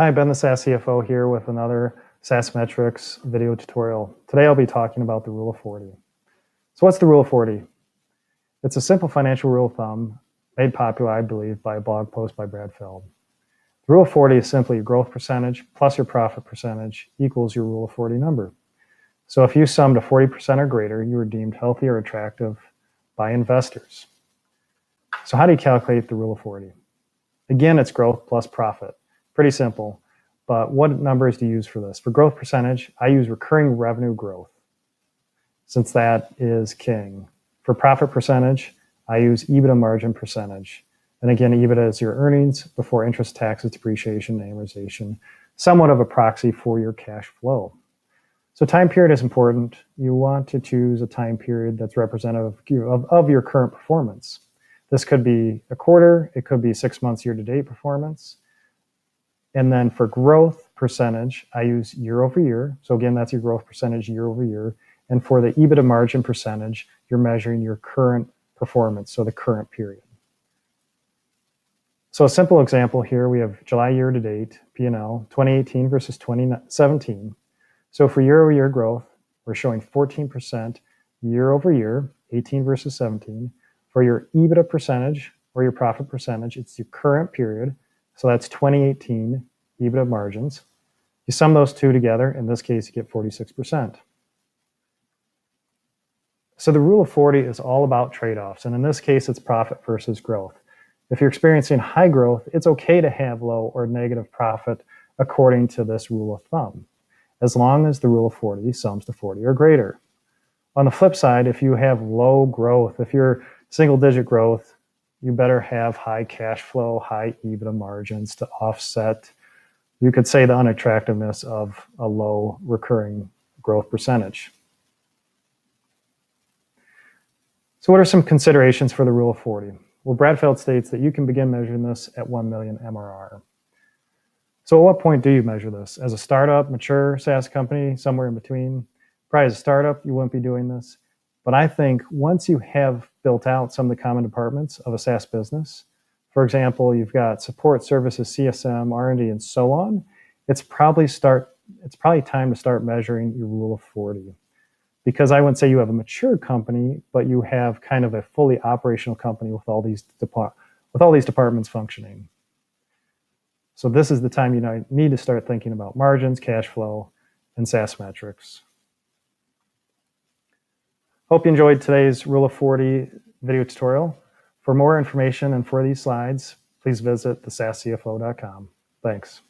Hi, Ben the SaaS CFO here with another SaaS metrics video tutorial. Today I'll be talking about the Rule of 40. So what's the Rule of 40? It's a simple financial rule of thumb made popular, I believe, by a blog post by Brad Feld. The Rule of 40 is simply your growth percentage plus your profit percentage equals your Rule of 40 number. So if you sum to 40% or greater, you are deemed healthy or attractive by investors. So how do you calculate the Rule of 40? Again, it's growth plus profit. Pretty simple, but what numbers do you use for this? For growth percentage, I use recurring revenue growth, since that is king. For profit percentage, I use EBITDA margin percentage. And again, EBITDA is your earnings before interest, taxes, depreciation, and amortization, somewhat of a proxy for your cash flow. So time period is important. You want to choose a time period that's representative of your current performance. This could be a quarter, it could be 6 months year-to-date performance. And then for growth percentage, I use year over year. So again, that's your growth percentage year over year. And for the EBITDA margin percentage, you're measuring your current performance, so the current period. So a simple example here, we have July year-to-date, P&L, 2018 versus 2017. So for year-over-year growth, we're showing 14% year-over-year, 18 versus 17. For your EBITDA percentage or your profit percentage, it's your current period. So that's 2018 EBITDA margins. You sum those two together, in this case, you get 46%. So the Rule of 40 is all about trade-offs, and in this case, it's profit versus growth. If you're experiencing high growth, it's okay to have low or negative profit according to this rule of thumb, as long as the Rule of 40 sums to 40 or greater. On the flip side, if you have low growth, if you're single-digit growth, you better have high cash flow, high EBITDA margins to offset, you could say, the unattractiveness of a low recurring growth percentage. So what are some considerations for the Rule of 40? Well, Brad Feld states that you can begin measuring this at 1 million MRR. So at what point do you measure this? As a startup, mature SaaS company, somewhere in between? Probably as a startup, you wouldn't be doing this. But I think once you have built out some of the common departments of a SaaS business, for example, you've got support services, CSM, R&D, and so on, it's probably time to start measuring your Rule of 40. Because I wouldn't say you have a mature company, but you have kind of a fully operational company with all these departments functioning. So this is the time you need to start thinking about margins, cash flow, and SaaS metrics. Hope you enjoyed today's Rule of 40 video tutorial. For more information and for these slides, please visit thesaascfo.com. Thanks.